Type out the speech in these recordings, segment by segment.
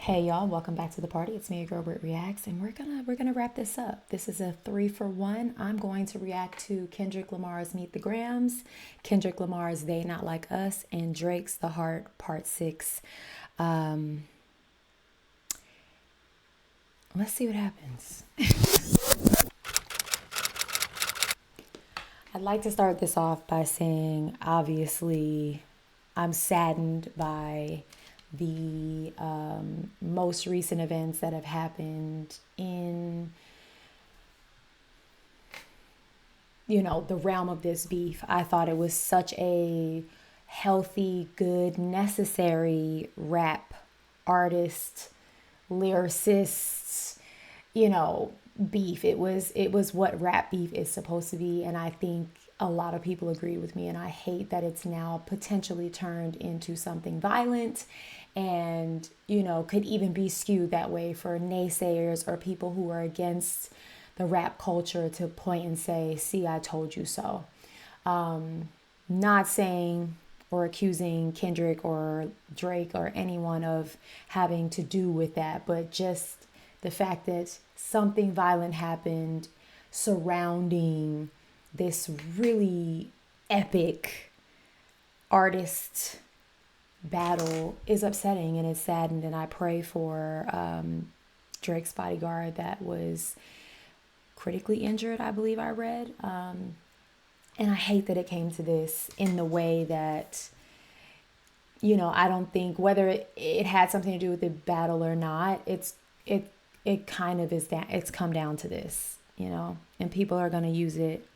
Hey y'all, welcome back to the party. It's me, your girl BrittReacts, and we're gonna wrap this up. This is a 3 for 1. I'm going to react to Kendrick Lamar's Meet the Grams, Kendrick Lamar's They Not Like Us, and Drake's The Heart Part 6. Um, let's see what happens. I'd like to start this off by saying, obviously, I'm saddened by the most recent events that have happened in, the realm of this beef. I thought it was such a healthy, good, necessary rap artist, lyricist, you know, beef. It was what rap beef is supposed to be, and I think a lot of people agree with me, and I hate that it's now potentially turned into something violent and, could even be skewed that way for naysayers or people who are against the rap culture to point and say, see, I told you so. Not saying or accusing Kendrick or Drake or anyone of having to do with that, but just the fact that something violent happened surrounding this really epic artist battle is upsetting, and it's saddened. And I pray for Drake's bodyguard that was critically injured, I believe I read. And I hate that it came to this in the way that, I don't think whether it had something to do with the battle or not, it kind of is that it's come down to this, and people are going to use it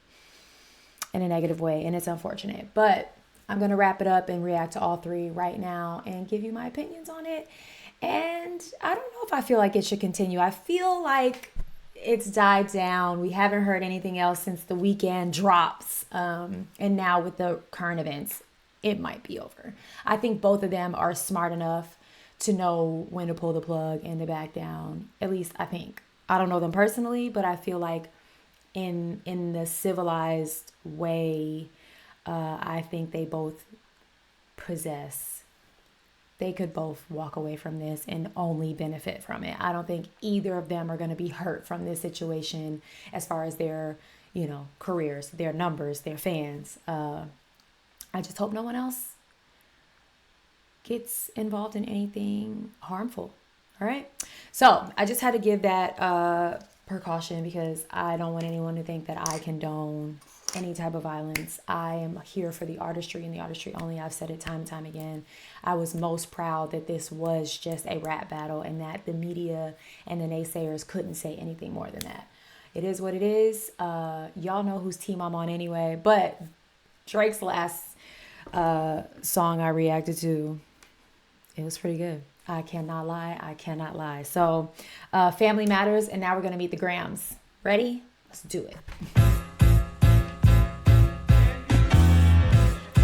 in a negative way, and it's unfortunate. But I'm going to wrap it up and react to all three right now and give you my opinions on it. And I don't know if I feel like it should continue. I feel like it's died down. We haven't heard anything else since the weekend drops. And now with the current events, it might be over. I think both of them are smart enough to know when to pull the plug and to back down. At least I think. I don't know them personally, but I feel like in the civilized way, I think they both possess. They could both walk away from this and only benefit from it. I don't think either of them are going to be hurt from this situation as far as their, careers, their numbers, their fans. I just hope no one else gets involved in anything harmful. All right. So I just had to give that precaution because I don't want anyone to think that I condone any type of violence. I am here for the artistry and the artistry only. I've said it time and time again. I was most proud that this was just a rap battle and that the media and the naysayers couldn't say anything more than that. It is what it is. Y'all know whose team I'm on anyway. But Drake's last song I reacted to, it was pretty good. I cannot lie. I cannot lie. So Family Matters, and now we're going to meet the Grams. Ready? Let's do it.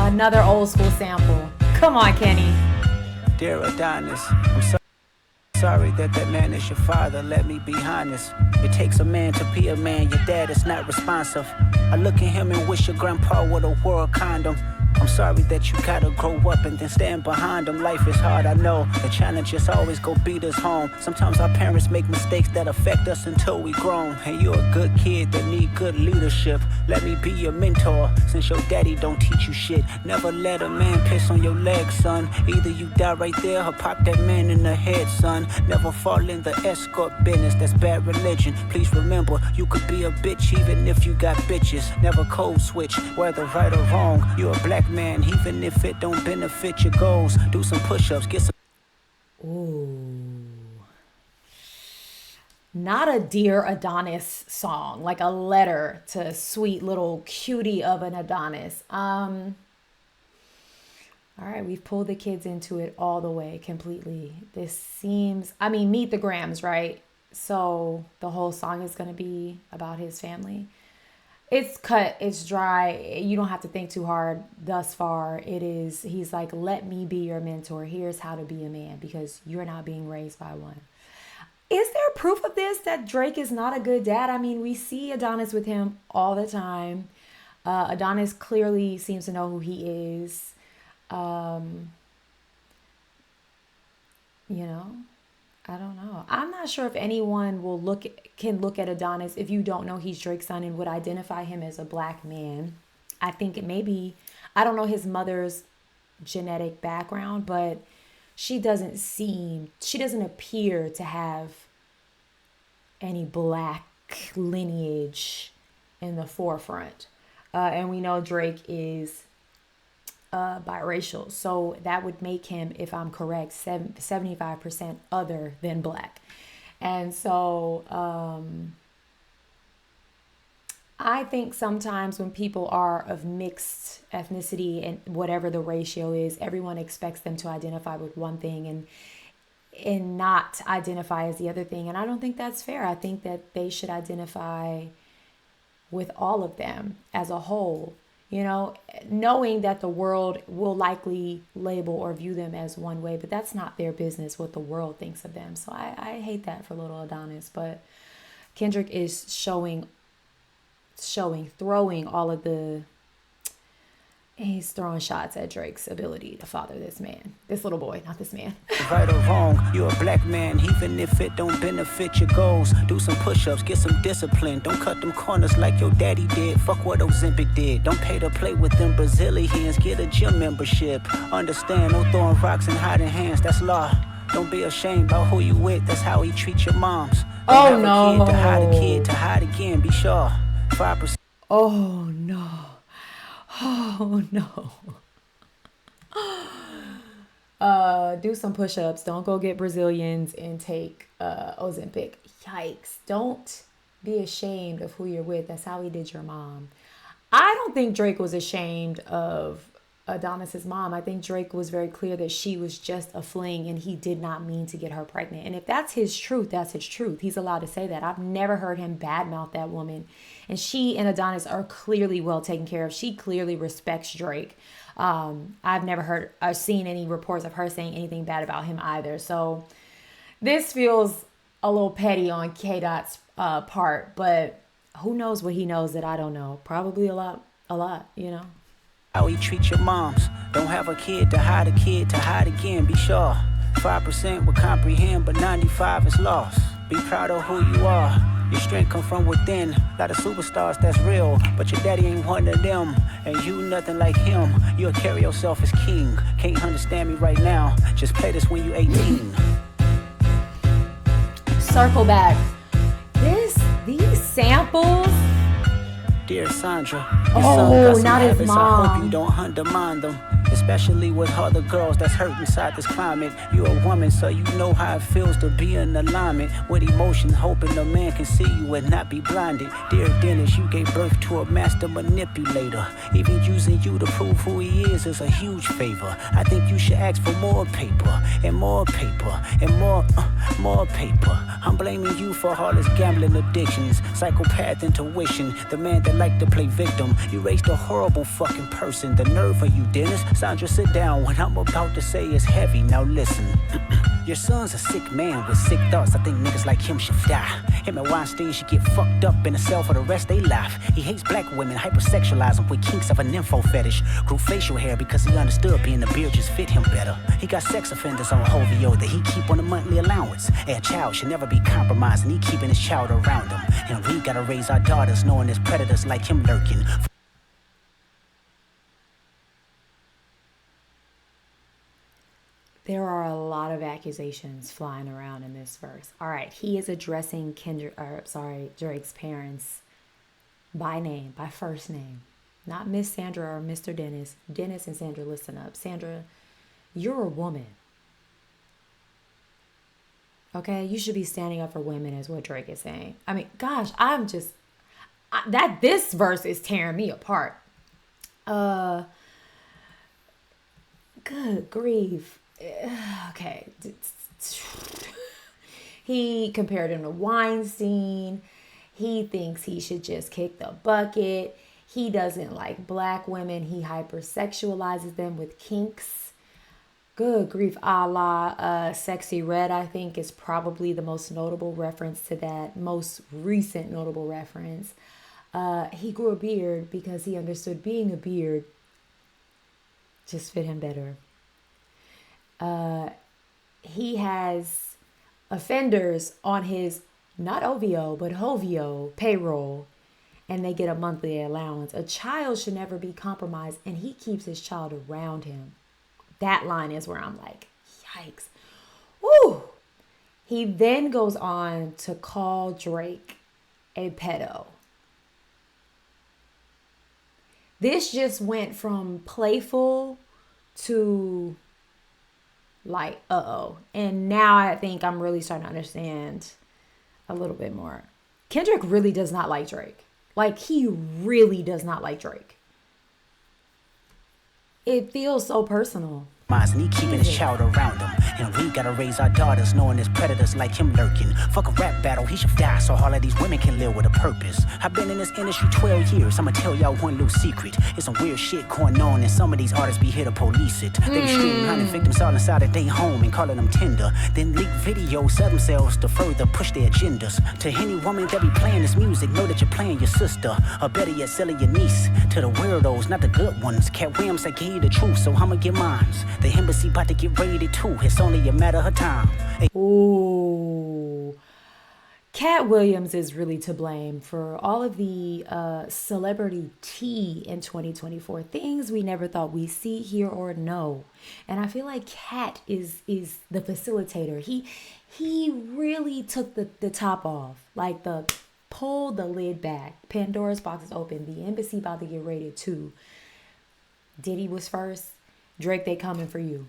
Another old school sample. Come on, Kenny. Dear Adonis, I'm sorry that man is your father. Let me be honest. It takes a man to be a man. Your dad is not responsive. I look at him and wish your grandpa would have wore a condom. I'm sorry that you gotta grow up and then stand behind them. Life is hard, I know. The challenges always go beat us home. Sometimes our parents make mistakes that affect us until we grown. And you're a good kid that need good leadership. Let me be your mentor, since your daddy don't teach you shit. Never let a man piss on your leg, son. Either you die right there or pop that man in the head, son. Never fall in the escort business, that's bad religion. Please remember, you could be a bitch even if you got bitches. Never code switch, whether right or wrong. You're a black man, even if it don't benefit your goals. Do some push-ups, get some. Ooh. Not a Dear Adonis song, like a letter to sweet little cutie of an Adonis. All right, we've pulled the kids into it all the way completely. This seems, Meet the Grams, right? So the whole song is going to be about his family. It's cut, it's dry. You don't have to think too hard thus far. It is, he's like, let me be your mentor. Here's how to be a man because you're not being raised by one. Is there proof of this, that Drake is not a good dad? We see Adonis with him all the time. Adonis clearly seems to know who he is. You know, I don't know. I'm not sure if anyone can look at Adonis if you don't know he's Drake's son and would identify him as a black man. I think it may be, I don't know his mother's genetic background, but she doesn't appear to have any black lineage in the forefront. And we know Drake is biracial. So that would make him, if I'm correct, 75% other than black. And so I think sometimes when people are of mixed ethnicity and whatever the ratio is, everyone expects them to identify with one thing and not identify as the other thing. And I don't think that's fair. I think that they should identify with all of them as a whole, knowing that the world will likely label or view them as one way, but that's not their business what the world thinks of them. So I hate that for little Adonis, but Kendrick is throwing all of he's throwing shots at Drake's ability to father this little boy, not this man. Right or wrong, you're a black man, even if it don't benefit your goals. Do some push-ups, get some discipline. Don't cut them corners like your daddy did. Fuck what Ozempic did. Don't pay to play with them Brazilians. Get a gym membership. Understand, no throwing rocks and hiding hands. That's law. Don't be ashamed about who you with. That's how he treats your moms. Don't have a kid to hide a kid to hide again. Be sure. 5%. Oh no. Oh no. Do some push-ups. Don't go get Brazilians and take Ozempic. Yikes. Don't be ashamed of who you're with. That's how he did your mom. I don't think Drake was ashamed of Adonis's mom. I think Drake was very clear that she was just a fling and he did not mean to get her pregnant. And if that's his truth, that's his truth. He's allowed to say that. I've never heard him badmouth that woman. And she and Adonis are clearly well taken care of. She clearly respects Drake. I've never heard or seen any reports of her saying anything bad about him either. So this feels a little petty on K-Dot's part, but who knows what he knows that I don't know? Probably a lot, How he treats your moms. Don't have a kid to hide again. Be sure. 5% will comprehend, but 95 is lost. Be proud of who you are. Your strength come from within. A lot of superstars that's real, but your daddy ain't one of them. And you nothing like him. You'll carry yourself as king. Can't understand me right now. Just play this when you 18. Circle back. These samples. Dear Sandra, your son got some not his habits. mom. I hope you don't undermine them. Especially with other girls that's hurt inside this climate. You're a woman, so you know how it feels to be in alignment with emotions, hoping a man can see you and not be blinded. Dear Dennis, you gave birth to a master manipulator. Even using you to prove who he is a huge favor. I think you should ask for more paper and more paper and more paper. I'm blaming you for all his gambling addictions, psychopath intuition, the man that liked to play victim. You raised a horrible fucking person. The nerve of you, Dennis. Sandra, sit down. What I'm about to say is heavy. Now listen. Your son's a sick man with sick thoughts. I think niggas like him should die. Him and Weinstein should get fucked up in a cell for the rest of their life. He hates black women, hypersexualize them with kinks of a nympho fetish. Grew facial hair because he understood being the beard just fit him better. He got sex offenders on Hovio that he keep on a monthly allowance. A child should never be compromised and he keeping his child around him. And we gotta raise our daughters knowing there's predators like him lurking. There are a lot of accusations flying around in this verse. All right, he is addressing Drake's parents by name, by first name. Not Miss Sandra or Mr. Dennis. Dennis and Sandra, listen up. Sandra, you're a woman. Okay, you should be standing up for women is what Drake is saying. I mean, gosh, this verse is tearing me apart. Good grief. Okay. He compared him to Weinstein. He thinks he should just kick the bucket. He doesn't like black women. He hypersexualizes them with kinks. Good grief, Allah. Sexy Red, I think, is probably the most notable reference to that. Most recent notable reference. He grew a beard because he understood being a beard just fit him better. He has offenders on his not OVO but HOVO payroll, and they get a monthly allowance. A child should never be compromised, and he keeps his child around him. That line is where I'm like, yikes. Woo! He then goes on to call Drake a pedo. This just went from playful to like, uh-oh. And now I think I'm really starting to understand a little bit more. Kendrick really does not like Drake. Like, he really does not like Drake. It feels so personal. And he keeping his child around him. And we gotta raise our daughters knowing there's predators like him lurking. Fuck a rap battle, he should die so all of these women can live with a purpose. I've been in this industry 12 years. I'ma tell y'all one little secret. It's some weird shit going on, and some of these artists be here to police it. They be streaming hunting victims all inside of their home and calling them tender. Then leak videos of themselves to further push their agendas. To any woman that be playing this music, know that you're playing your sister, or better yet, selling your niece. To the weirdos, not the good ones. Cat Williams, I gave you the truth, so I'ma get mines. The embassy about to get raided too. It's only a matter of time. Hey. Ooh. Cat Williams is really to blame for all of the celebrity tea in 2024. Things we never thought we'd see, hear, or know. And I feel like Cat is the facilitator. He really took the top off. Like, pulled the lid back. Pandora's box is open. The embassy about to get raided too. Diddy was first. Drake, they coming for you.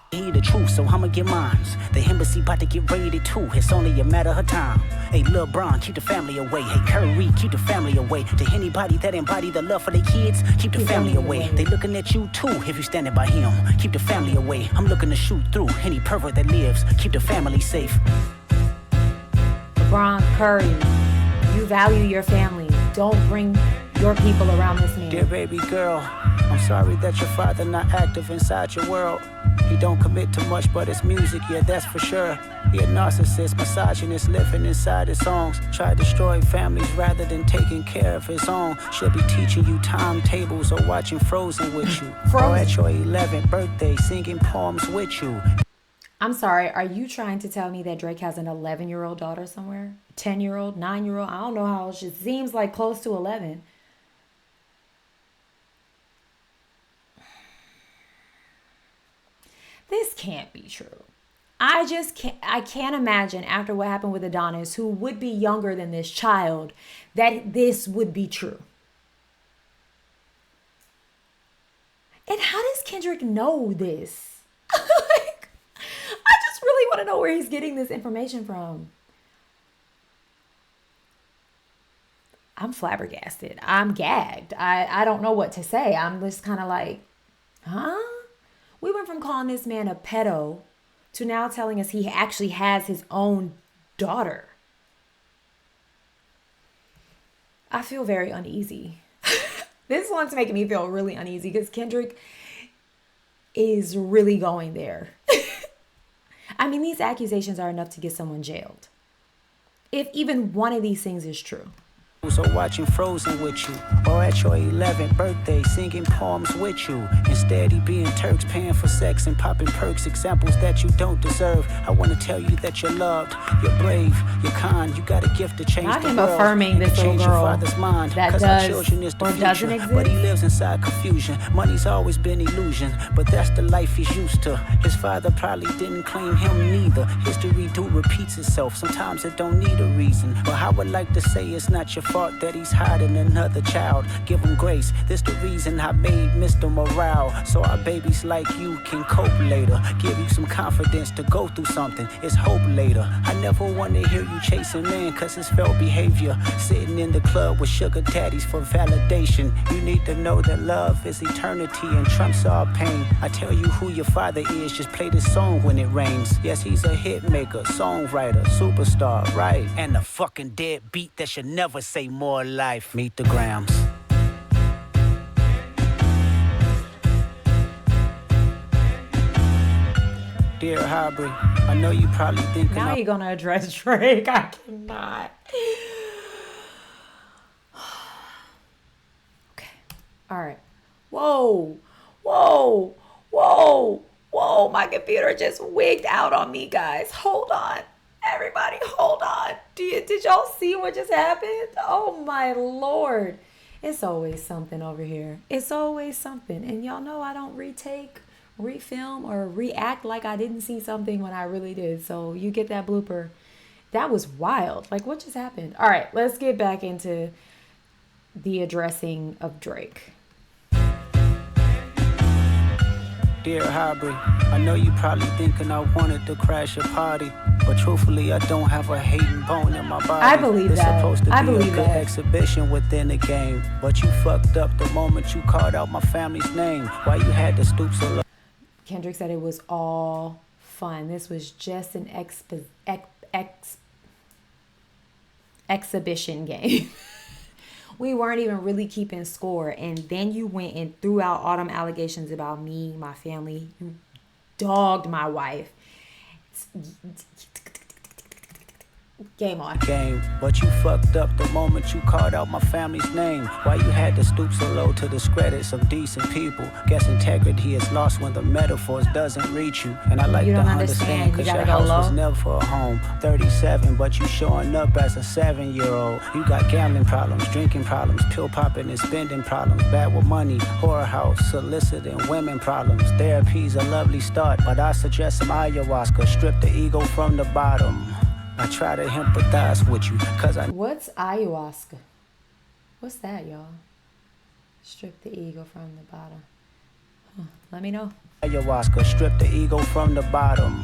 Hey, the truth, so I'ma get mines. The embassy about to get raided too. It's only a matter of time. Hey, Lil Bron, keep the family away. Hey, Curry, keep the family away. To anybody that embody the love for their kids, keep the family away. They looking at you too if you standing by him. Keep the family away. I'm looking to shoot through any pervert that lives. Keep the family safe. LeBron, Curry, you value your family. Don't bring your people around this man. Dear baby girl, I'm sorry that your father not active inside your world. He don't commit to much but his music, yeah, that's for sure. He a narcissist, misogynist, living inside his songs. Try to destroy families rather than taking care of his own. Should be teaching you timetables or watching Frozen with you. Or at your 11th birthday singing poems with you. I'm sorry, are you trying to tell me that Drake has an 11-year-old daughter somewhere? 10-year-old, 9-year-old? I don't know how old she seems like close to 11. This can't be true. I can't imagine after what happened with Adonis, who would be younger than this child, that this would be true. And how does Kendrick know this? I just really want to know where he's getting this information from. I'm flabbergasted. I'm gagged. I don't know what to say. I'm just kind of like, huh? We went from calling this man a pedo to now telling us he actually has his own daughter. I feel very uneasy. This one's making me feel really uneasy because Kendrick is really going there. I mean, these accusations are enough to get someone jailed. If even one of these things is true. So watching Frozen with you, or at your 11th birthday singing poems with you. Instead he being Turks, paying for sex and popping perks, examples that you don't deserve. I want to tell you that you're loved, you're brave, you're kind, you got a gift to change the world. Not him affirming this little girl father's mind, that does children is the or future, doesn't exist. But he lives inside confusion. Money's always been illusion, but that's the life he's used to. His father probably didn't claim him neither. History do repeats itself, sometimes it don't need a reason. But I would like to say it's not your fault that he's hiding another child. Give him grace, this the reason I made Mr. Morale, so our babies like you can cope later. Give you some confidence to go through something, it's hope later. I never want to hear you chasing man cause it's felt behavior. Sitting in the club with sugar daddies for validation. You need to know that love is eternity and trumps all pain. I tell you who your father is, just play this song when it rains. Yes, he's a hit maker, songwriter, superstar, right? And a fucking dead beat that should never say more life. Meet the grams. Dear Aubrey, I know you probably thinking now you're gonna address Drake. I cannot. Okay. All right. Whoa. Whoa, my computer just wigged out on me, guys. Hold on. Everybody, hold on. Did y'all see what just happened? Oh, my Lord. It's always something over here. It's always something. And y'all know I don't retake, refilm, or react like I didn't see something when I really did. So you get that blooper. That was wild. Like, what just happened? All right, let's get back into the addressing of Drake. Dear Hybrid, I know you probably thinking I wanted to crash your party, but truthfully I don't have a hating bone in my body. I believe it's that. Supposed to I be believe a good that. exhibition within the game, but you fucked up the moment you called out my family's name. Why you had to stoop so low? Kendrick said it was all fun. This was just an exhibition game. We weren't even really keeping score. And then you went and threw out all them allegations about me, my family. You dogged my wife. Game on. But you fucked up the moment you called out my family's name. Why you had to stoop so low to discredit some decent people? Guess integrity is lost when the metaphors doesn't reach you. And I like to understand because your house was never a home. 37, but you showing up as a 7-year-old. You got gambling problems, drinking problems, pill popping and spending problems, bad with money, whorehouse, soliciting women problems. Therapy's a lovely start, but I suggest some ayahuasca. Strip the ego from the bottom. I try to empathize with you, cause I... What's ayahuasca? What's that, y'all? Strip the ego from the bottom. Let me know. Ayahuasca, strip the ego from the bottom.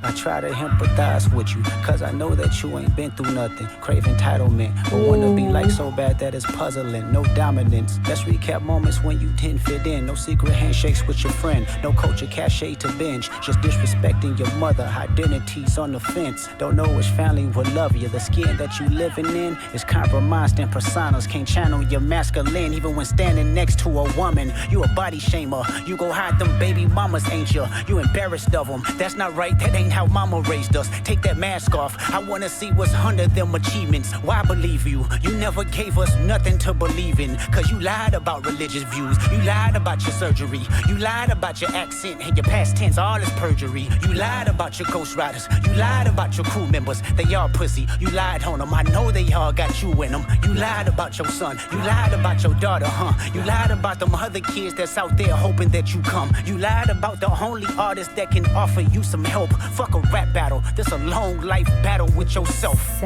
I try to empathize with you, cause I know that you ain't been through nothing. Crave entitlement, but wanna be like so bad that it's puzzling. No dominance. Let's recap moments when you didn't fit in. No secret handshakes with your friend. No culture cachet to binge. Just disrespecting your mother. Identities on the fence. Don't know which family will love you. The skin that you living in is compromised in personas. Can't channel your masculine even when standing next to a woman. You a body shamer. You go hide them baby mamas, ain't you? You embarrassed of them. That's not right. That ain't how mama raised us. Take that mask off. I wanna see what's under them achievements. Why believe you? You never gave us nothing to believe in. Cause you lied about religious views. You lied about your surgery. You lied about your accent and your past tense. All is perjury. You lied about your ghostwriters. You lied about your crew members. They all pussy. You lied on them. I know they all got you in them. You lied about your son. You lied about your daughter, huh? You lied about them other kids that's out there hoping that you come. You lied about the only artist that can offer you some help. Fuck a rap battle. This a long life battle with yourself.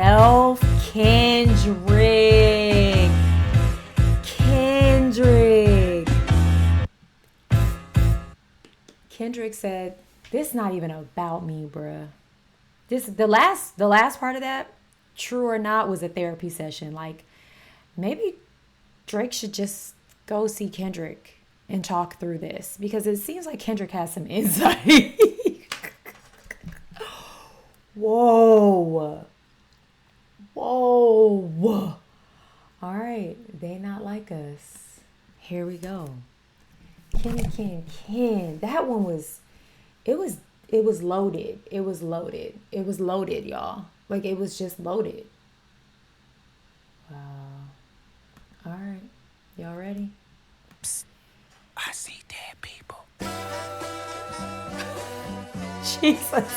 Kendrick. Kendrick said, "This not even about me, bruh. This the last part of that, true or not, was a therapy session. Like, maybe Drake should just go see Kendrick and talk through this, because it seems like Kendrick has some insight." Whoa. All right, they not like us. Here we go. Ken. That one was, it was loaded. It was loaded, y'all. Like, it was just loaded. Wow. All right, y'all ready? Psst. I see dead people. Jesus.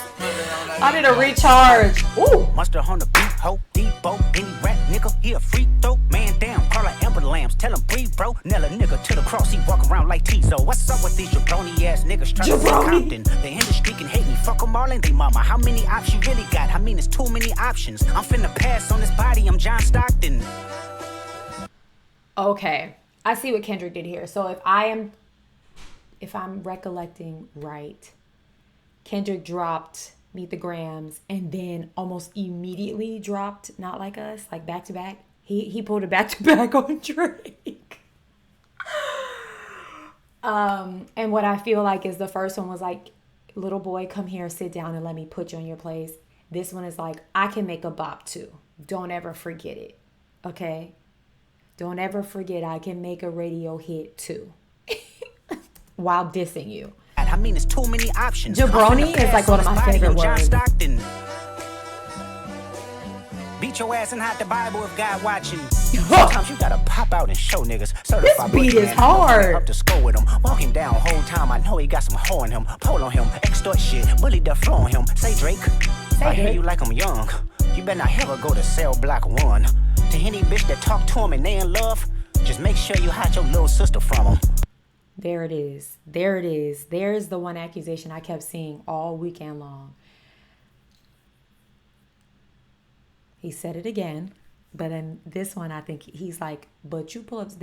I need a recharge. Ooh. Mustard on the beat, ho, Debo, any rap nigga, he a free throw, man down, call like Amber Lambs, tell him breathe, bro, nail a nigga to the cross, he walk around like Tizo. What's up with these jabroni ass niggas trying to fuck Compton? The industry can hate me, fuck them all and they mama. How many options you really got? I mean, it's too many options. I'm finna pass on this body, I'm John Stockton. Okay, I see what Kendrick did here. So if I'm recollecting right, Kendrick dropped Meet the Grams and then almost immediately dropped Not Like Us, like back to back. He pulled it back to back on Drake. And what I feel like is the first one was like, little boy, come here, sit down and let me put you in your place. This one is like, I can make a bop too. Don't ever forget it. Okay? Don't ever forget I can make a radio hit too. While dissing you. I mean, it's too many options. Jabroni is like one of my favorite words. beat your ass and hide the Bible if God watching. Sometimes you gotta pop out and show niggas. This beat is hard. Up to school with him, walking down whole time. I know he got some hoe in him, pole on him, extort shit, bully the flow on him. Say Drake, I hear you like I'm young. You better not ever go to cell block 1. To any bitch that talk to him and they in love, just make sure you hide your little sister from him. There it is. There it is. There's the one accusation I kept seeing all weekend long. He said it again, but then this one, I think he's like, but you pull ups,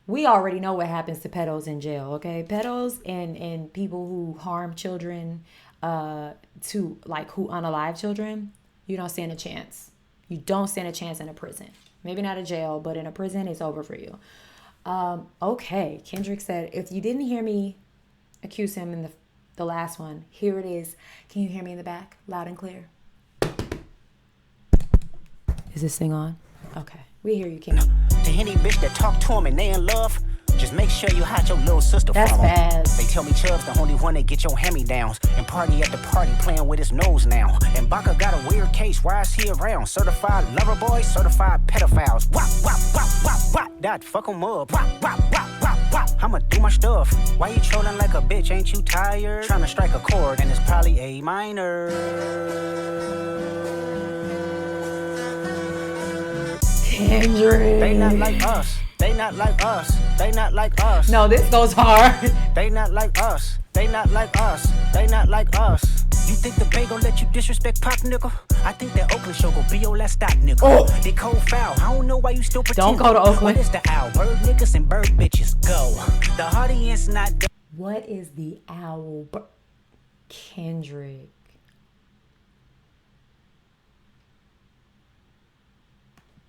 we already know what happens to pedos in jail, okay? Pedos and people who harm children, who unalive children, you don't stand a chance. You don't stand a chance in a prison. Maybe not a jail, but in a prison, it's over for you. Okay, Kendrick said, if you didn't hear me accuse him in the last one, here it is. Can you hear me in the back? Loud and clear. Is this thing on? Okay, we hear you, King. To any bitch that talk to him and they in love, just make sure you hide your little sister from him. That's fast. They tell me Chubb's the only one that get your hand-me-downs and party at the party playing with his nose now. And Baca got a weird case. Why is he around? Certified lover boys, certified pedophiles. Wop, wop, wop, wop, wop. That fuck him up. Wop, wop, wop, wop, wop. I'ma do my stuff. Why you trolling like a bitch? Ain't you tired? Trying to strike a chord and it's probably A minor. Kendrick. They not like us. They not like us. They not like us. No, this goes hard. They not like us. They not like us. They not like us. You think the Bay gon' let you disrespect Pop, nigga? I think that Oakland show gon' be your last stop, nigga. Oh. They cold foul. I don't know why you still pretend. Don't go to Oakland. What is the owl? Bird niggas and bird bitches. Go. The audience not. What is the owl? Kendrick.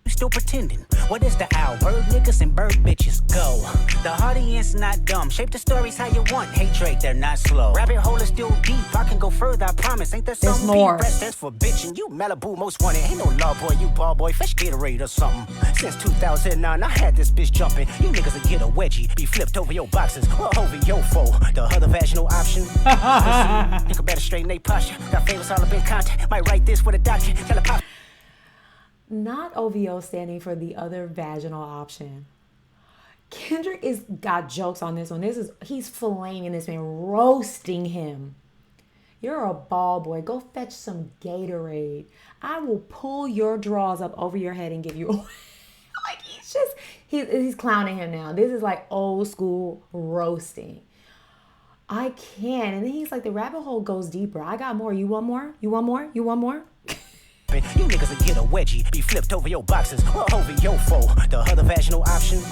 Still pretending. What is the owl? Bird niggas and bird bitches. Go. The audience not dumb. Shape the stories how you want. Hey Drake, they're not slow. Rabbit hole is still deep. I can go further, I promise. Ain't that something? There's more. Stands for bitchin'. You Malibu most wanted. Ain't no law boy, you ball boy. Fresh Gatorade or something. Since 2009, I had this bitch jumping. You niggas will get a wedgie. Be flipped over your boxes or over your foe. The other vaginal option. Nigga better straighten they posture. Got favors all up in contact. Might write this with a doctor. Tell a pop. Not OVO standing for the other vaginal option. Kendrick got jokes on this one. He's filleting this man, roasting him. You're a ball boy. Go fetch some Gatorade. I will pull your drawers up over your head and give you like he's clowning him now. This is like old school roasting. I can't. And then he's like, the rabbit hole goes deeper. I got more. You want more? You want more? You want more? You niggas will get a wedgie, be flipped over your boxes or over your foe. The other vaginal option,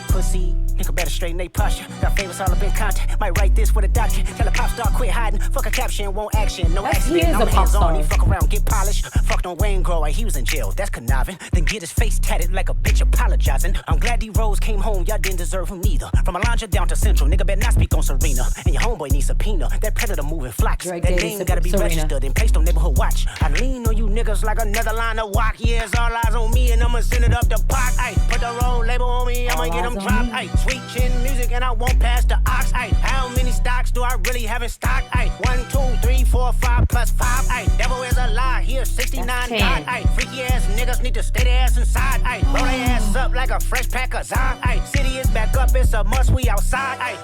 pussy. Nigga better straighten they posture. Got favors all up in contact. Might write this with a doctor. Tell a pop star quit hiding. Fuck a caption, won't action. No accident. No hands on. He fuck around, get polished. Fucked on Wayne Grow. He was in jail. That's conniving. Then get his face tatted like a bitch apologizing. I'm glad D-Rose came home. Y'all didn't deserve him neither. From Alondra down to Central. Nigga better not speak on Serena. And your homeboy needs subpoena. That predator moving flocks. Drake that name gotta be registered and placed on neighborhood watch. I lean on you niggas like another line of walk. Yeah, it's all eyes on me and I'ma send it up the pot. Ay, put the road label on me. I'ma get them dropped. Ay, sweet chin music and I won't pass the ox. Ay, how many stocks do I really have in stock? Ay, 1, 2, 3, 4, 5 plus 5. Ay, devil is a lie. Here's 69 God. Ay, freaky ass niggas need to stay their ass inside. Ay, roll their ass up like a fresh pack of Zod. Ay, city is back up. It's a must. We outside. Ay.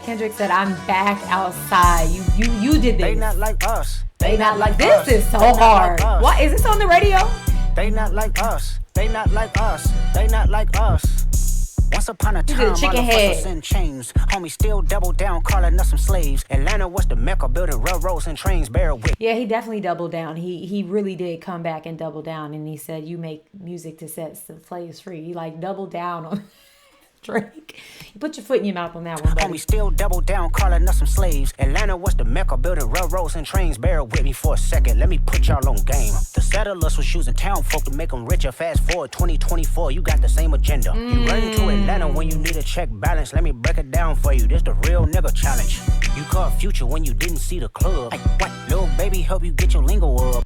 Kendrick said, "I'm back outside." You did this. They not like us. They not like this. Is so hard. Like what is this on the radio? They not like us. They not like us. They not like us. Once upon a time, all of us was in chains. Homie still double down, calling us some slaves. Atlanta was the Mecca, building railroads and trains. Bear with. Yeah, he definitely doubled down. He really did come back and double down. And he said, "You make music to set the slaves free." He like doubled down on Drake. You put your foot in your mouth on that one, buddy. Homie still double down, calling us some slaves. Atlanta was the Mecca, building railroads and trains. Bear with me for a second, let me put y'all on game. The settlers was using town folk to make them richer. Fast forward 2024, you got the same agenda. You run into Atlanta when you need a check balance. Let me break it down for you, this the real nigga challenge. You caught Future when you didn't see the club. Hey, what? Little baby help you get your lingo up.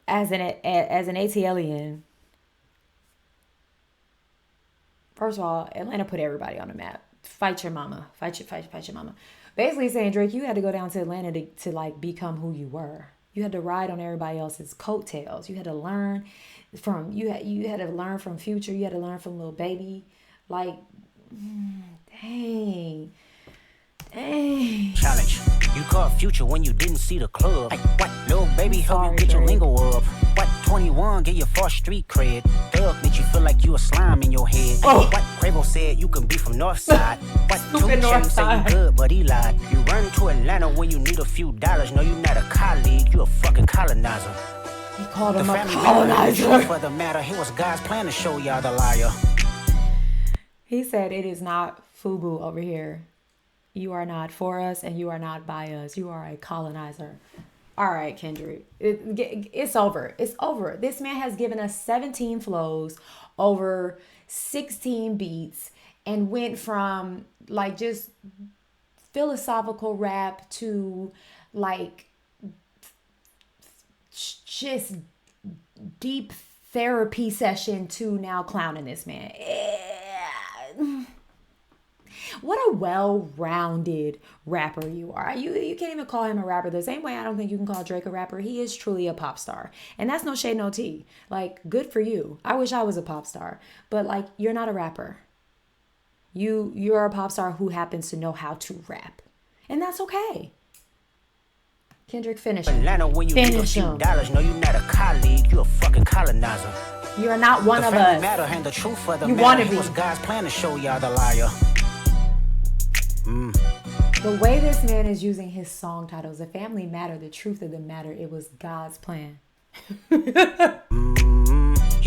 As an ATLian, first of all, Atlanta put everybody on the map. fight your mama. Fight your mama. Basically saying, Drake, you had to go down to Atlanta to like become who you were. You had to ride on everybody else's coattails. You had to learn from you had to learn from Future. You had to learn from Lil Baby. Like, dang. Challenge. You caught Future when you didn't see the club. Hey, what? Lil Baby help you get Drake. your lingo up. What? 21 get your false street cred. Thug makes you feel like you a slime in your head. Oh. What? Quavo said you can be from Northside. What? Two Chainz say you good, but he lied. You run to Atlanta when you need a few dollars. No, you not a colleague, you a fucking colonizer. He called him a colonizer. For the matter, it was God's plan to show y'all the liar. He said it is not FUBU over here. You are not for us and you are not by us. You are a colonizer. All right, Kendrick. It's over. It's over. This man has given us 17 flows over 16 beats and went from like just philosophical rap to like just deep therapy session to now clowning this man. What a well-rounded rapper you are. You can't even call him a rapper the same way I don't think you can call Drake a rapper. He is truly a pop star. And that's no shade, no tea. Like, good for you. I wish I was a pop star. But, like, you're not a rapper. You're a pop star who happens to know how to rap. And that's okay. Kendrick, finish him. Finish him. No, you're not a colleague. You a fucking colonizer. You're not one of us. Matter and the truth for the you matter. Want to be. It was God's plan to show y'all the liar. The way this man is using his song titles, The Family Matter, The Truth of the Matter, it was God's plan. He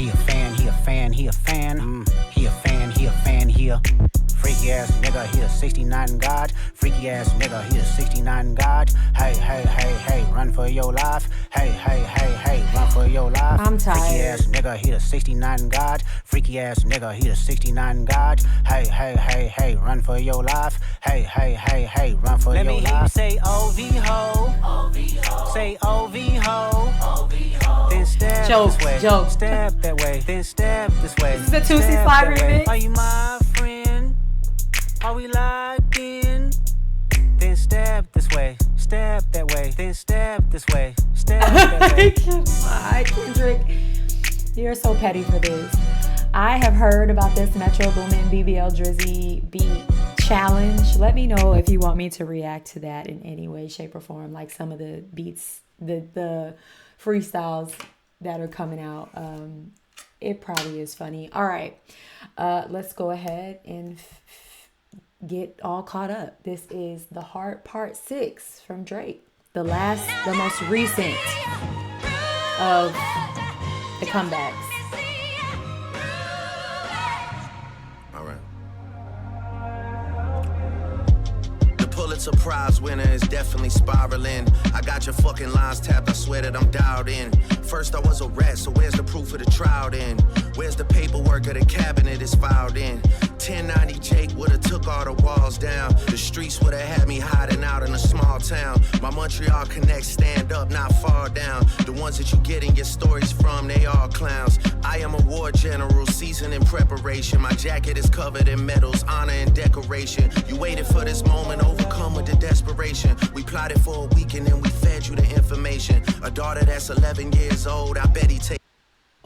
a fan, he a fan, he a fan. He a fan, he a fan, he a freaky ass nigga, he a 69 God. Freaky ass nigga, he a 69 God. Hey, hey, hey, hey, run for your life. Hey, hey, hey, hey, run for your life. I'm tired. Freaky ass nigga, he a 69 God. Freaky ass nigga, he a 69 God. Hey, hey, hey, hey, run for your life. Hey, hey, hey, hey, run for your life. Let me hear you say OV-ho. OV-ho. Say OV-ho. OV-ho. Then step this way. Joke. Step that way. Then step this way. This is the Tootsie Slide remix. Are you my friend? Are we locked in? Then step this way. Step that way. Then step this way. Step that way. Hi, Kendrick. You're so petty for this. I have heard about this Metro Boomin BBL Drizzy beat challenge. Let me know if you want me to react to that in any way, shape, or form. Like some of the beats, the freestyles that are coming out. It probably is funny. All right. Let's go ahead and get all caught up. This is The Heart Part 6 from Drake. The most recent of the comebacks. Pulitzer Prize winner is definitely spiraling. I got your fucking lines tapped, I swear that I'm dialed in. First I was a rat, so where's the proof of the trial then? Where's the paperwork of the cabinet is filed in? 1090 Jake would've took all the walls down. The streets would've had me hiding out in a small town. My Montreal connects stand up, not fall down. The ones that you getting your stories from, they all clowns. I am a war general, seasoned in preparation. My jacket is covered in medals, honor and decoration. You waited for this moment, overcome with the desperation. We plotted for a week and then we fed you the information. A daughter that's 11 years old, I bet he take.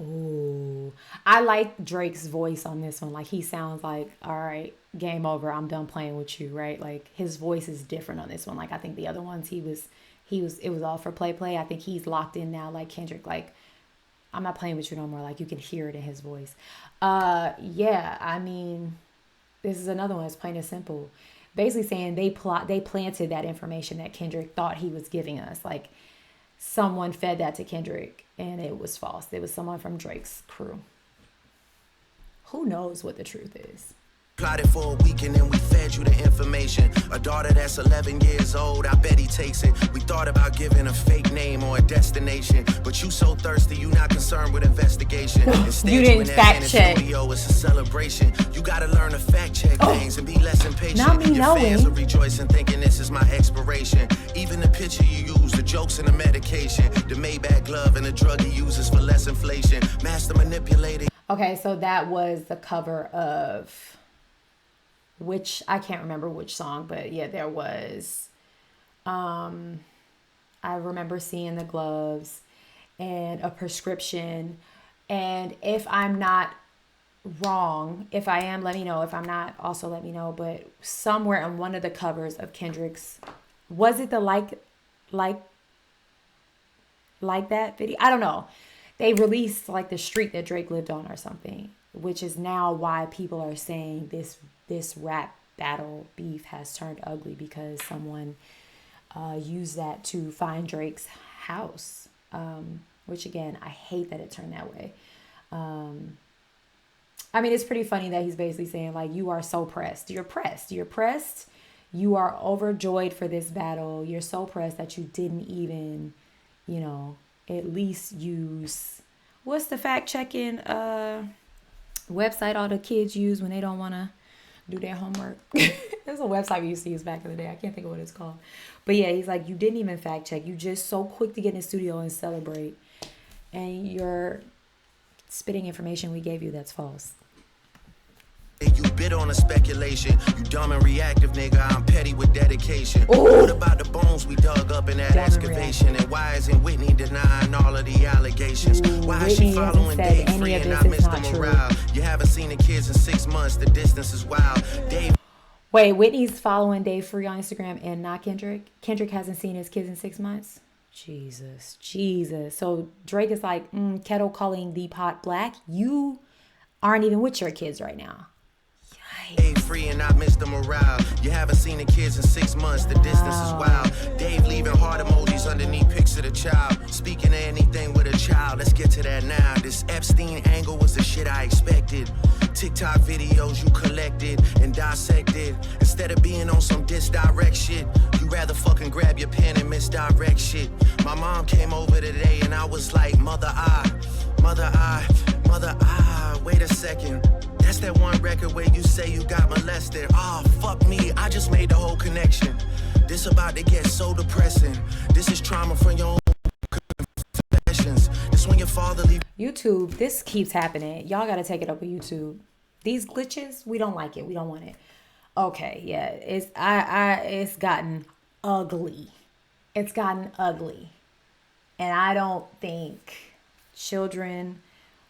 Oh, I like Drake's voice on this one. Like he sounds like, all right, game over. I'm done playing with you, right? Like his voice is different on this one. Like I think the other ones it was all for play. I think he's locked in now, like Kendrick. Like I'm not playing with you no more. Like you can hear it in his voice. Yeah, I mean, this is another one. It's plain and simple. Basically saying they planted that information that Kendrick thought he was giving us. Like someone fed that to Kendrick and it was false. It was someone from Drake's crew. Who knows what the truth is? Plotted for a week and then we fed you the information. A daughter that's 11 years old, I bet he takes it. We thought about giving a fake name or a destination, but you so thirsty, you not concerned with investigation. Instead, you didn't fact check. Studio, it's a celebration. You gotta learn to fact check things and be less impatient. Not me Your knowing. fans are rejoicing, thinking this is my expiration. Even the picture you use, the jokes and the medication, the Maybach glove and the drug he uses for less inflation. Master manipulating. Okay, so that was the cover of which I can't remember which song, but yeah, there was. I remember seeing the gloves and a prescription. And if I'm not wrong, if I am, let me know. If I'm not, also let me know. But somewhere on one of the covers of Kendrick's, was it the like that video? I don't know. They released like the street that Drake lived on or something, which is now why people are saying this rap battle beef has turned ugly, because someone used that to find Drake's house, which again, I hate that it turned that way. I mean, it's pretty funny that he's basically saying like, you are so pressed. You're pressed. You are overjoyed for this battle. You're so pressed that you didn't even, at least use, what's the fact-checking website all the kids use when they don't want to do their homework? There's a website we used to use back in the day. I can't think of what it's called. But yeah, he's like, you didn't even fact-check. You just so quick to get in the studio and celebrate. And you're spitting information we gave you that's false. You bid on a speculation. You dumb and reactive, nigga. I'm petty with dedication. Ooh. What about the bones we dug up in that excavation? And why isn't Whitney denying all of the allegations? Why is she following Dave free and I missed the morale? You haven't seen the kids in 6 months. The distance is wild. Dave. Wait, Whitney's following Dave Free on Instagram and not Kendrick? Kendrick hasn't seen his kids in 6 months? Jesus. So Drake is like, kettle calling the pot black. You aren't even with your kids right now. Dave free and I missed the morale. You haven't seen the kids in 6 months. The distance is wild. Dave leaving heart emojis underneath pics of the child. Speaking of anything with a child, let's get to that now. This Epstein angle was the shit I expected. TikTok videos you collected and dissected. Instead of being on some disdirect shit, you rather fucking grab your pen and misdirect shit. My mom came over today and I was like, mother, wait a second. That's that one record where you say you got molested. Oh, fuck me, I just made the whole connection. This about to get so depressing. This is trauma from your own confessions. This when your father leave. YouTube, this keeps happening. Y'all gotta take it up with YouTube. These glitches, we don't like it. We don't want it. Okay, yeah, it's gotten ugly. It's gotten ugly. And I don't think children,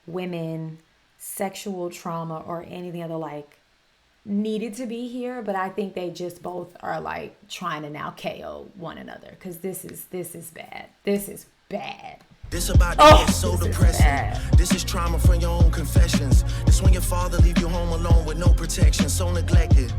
women, sexual trauma, or anything other like needed to be here, but I think they just both are like trying to now KO one another, because this is bad. This is bad. This about to get so depressing. This is trauma from your own confessions. This when your father leave you home alone with no protection, so neglected.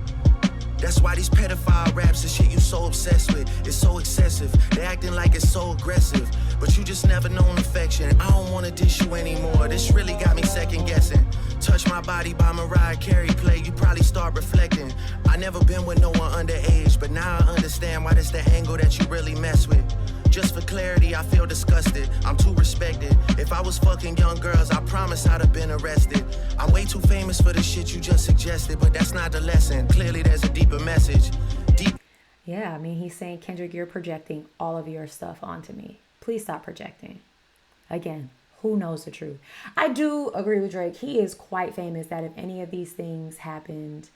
That's why these pedophile raps and shit you so obsessed with is so excessive. They acting like it's so aggressive, but you just never known affection. I don't wanna dish you anymore. This really got me second guessing. Touch My Body by Mariah Carey play, you probably start reflecting. I never been with no one underage, but now I understand why this the angle that you really mess with. Just for clarity, I feel disgusted. I'm too respected. If I was fucking young girls, I promise I'd have been arrested. I'm way too famous for the shit you just suggested, but that's not the lesson. Clearly there's a deeper message. Yeah, I mean, he's saying, Kendrick, you're projecting all of your stuff onto me. Please stop projecting. Again, who knows the truth? I do agree with Drake. He is quite famous that if any of these things happened,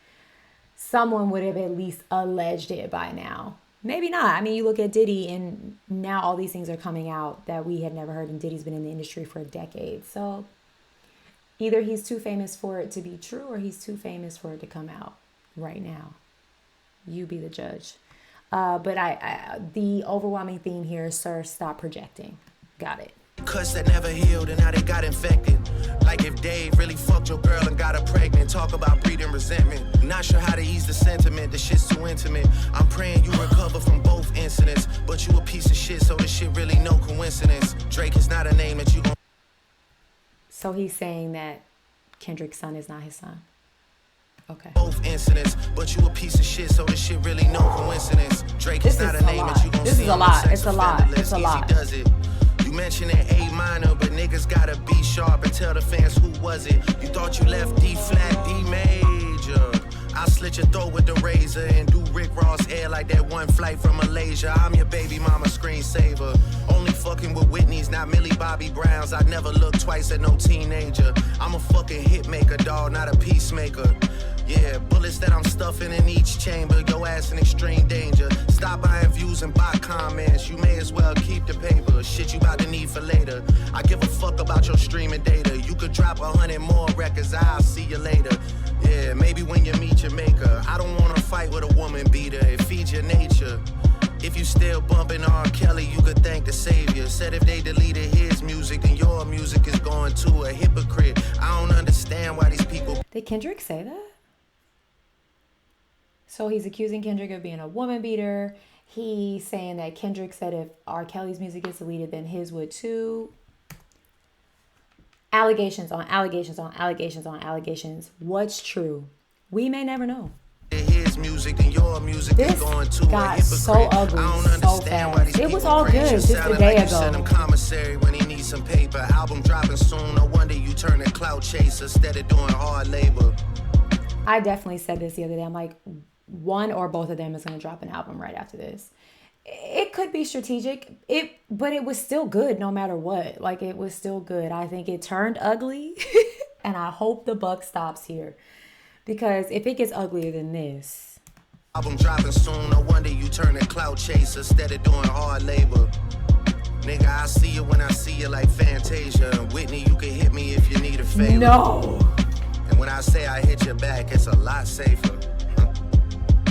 someone would have at least alleged it by now. Maybe not. I mean, you look at Diddy and now all these things are coming out that we had never heard, and Diddy's been in the industry for a decade. So either he's too famous for it to be true or he's too famous for it to come out right now. You be the judge. But the overwhelming theme here is, sir, stop projecting. Got it. Cuts that never healed and now they got infected. Like if Dave really fucked your girl and got her pregnant. Talk about breeding resentment. Not sure how to ease the sentiment. The shit's too intimate. I'm praying you recover from both incidents. But you a piece of shit, so this shit really no coincidence. Drake is not a name that you gon'. So he's saying that Kendrick's son is not his son. Okay. Both incidents, but you a piece of shit, so this shit really no coincidence. Drake is not a name that you gon' see. This is a lot. It's a lot. It's a lot. Does it. Mentioning A minor, but niggas gotta be sharp and tell the fans who was it. You thought you left D flat, D major. I'll slit your throat with the razor and do Rick Ross hair like that one flight from Malaysia. I'm your baby mama screensaver. Only fucking with Whitney's, not Millie Bobby Browns. I never look twice at no teenager. I'm a fucking hit maker, dawg, not a peacemaker. Yeah, bullets that I'm stuffing in each chamber. Your ass in extreme danger. Stop buying views and buy comments. You may as well keep the paper. Shit you about to need for later. I give a fuck about your streaming data. You could drop 100 more records. I'll see you later. Yeah, maybe when you meet your maker. I don't wanna fight with a woman beater. It feeds your nature. If you still bumping R. Kelly, you could thank the savior. Said if they deleted his music, then your music is going to a hypocrite. I don't understand why these people... Did Kendrick say that? So he's accusing Kendrick of being a woman beater. He's saying that Kendrick said if R. Kelly's music gets deleted, then his would too. Allegations on allegations on allegations on allegations. What's true? We may never know. His music and your music this is going to got so ugly so fast. It was all good just a day ago. Send him commissary when he needs some paper. Album dropping soon. No wonder you turn a clout chaser instead of doing hard labor. I definitely said this the other day. I'm like, one or both of them is going to drop an album right after this. It could be strategic, but it was still good no matter what. Like, it was still good. I think it turned ugly, and I hope the buck stops here. Because if it gets uglier than this... Album dropping soon, no wonder you turn a clout chaser instead of doing hard labor. Nigga, I see you when I see you like Fantasia. Whitney, you can hit me if you need a favor. No! And when I say I hit your back, it's a lot safer.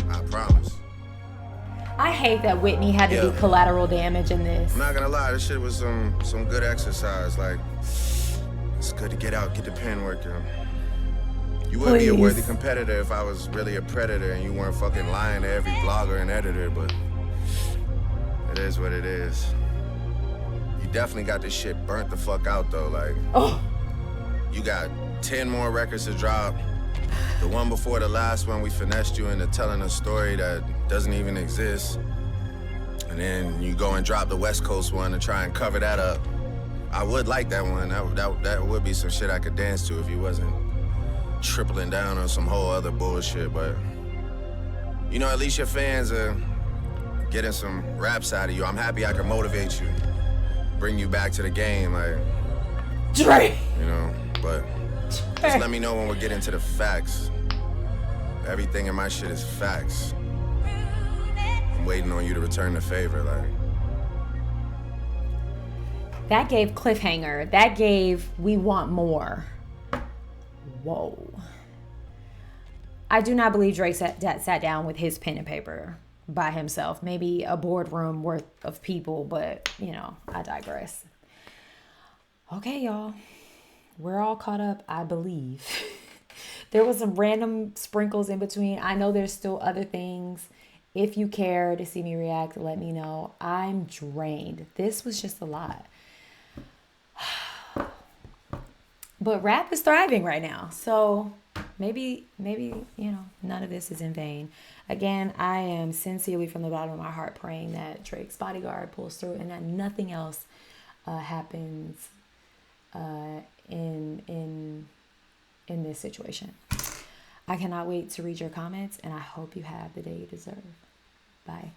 I promise. I hate that Whitney had to be collateral damage in this. I'm not gonna lie, this shit was some good exercise. Like, it's good to get out, get the pen working. You would be a worthy competitor if I was really a predator and you weren't fucking lying to every blogger and editor, but it is what it is. You definitely got this shit burnt the fuck out though, like, you got 10 more records to drop. The one before the last one, we finessed you into telling a story that doesn't even exist. And then you go and drop the West Coast one to try and cover that up. I would like that one. That would be some shit I could dance to if you wasn't tripling down on some whole other bullshit, but you know, at least your fans are getting some raps out of you. I'm happy I can motivate you, bring you back to the game, like Dre. You know, but just let me know when we're getting to the facts. Everything in my shit is facts. I'm waiting on you to return the favor, like. That gave cliffhanger. That gave we want more. Whoa. I do not believe Drake sat down with his pen and paper by himself. Maybe a boardroom worth of people, but, you know, I digress. Okay, y'all. We're all caught up, I believe. There was some random sprinkles in between. I know there's still other things. If you care to see me react, let me know. I'm drained. This was just a lot. But rap is thriving right now. So maybe, you know, none of this is in vain. Again, I am sincerely from the bottom of my heart praying that Drake's bodyguard pulls through and that nothing else happens in this situation. I cannot wait to read your comments, and I hope you have the day you deserve. Bye.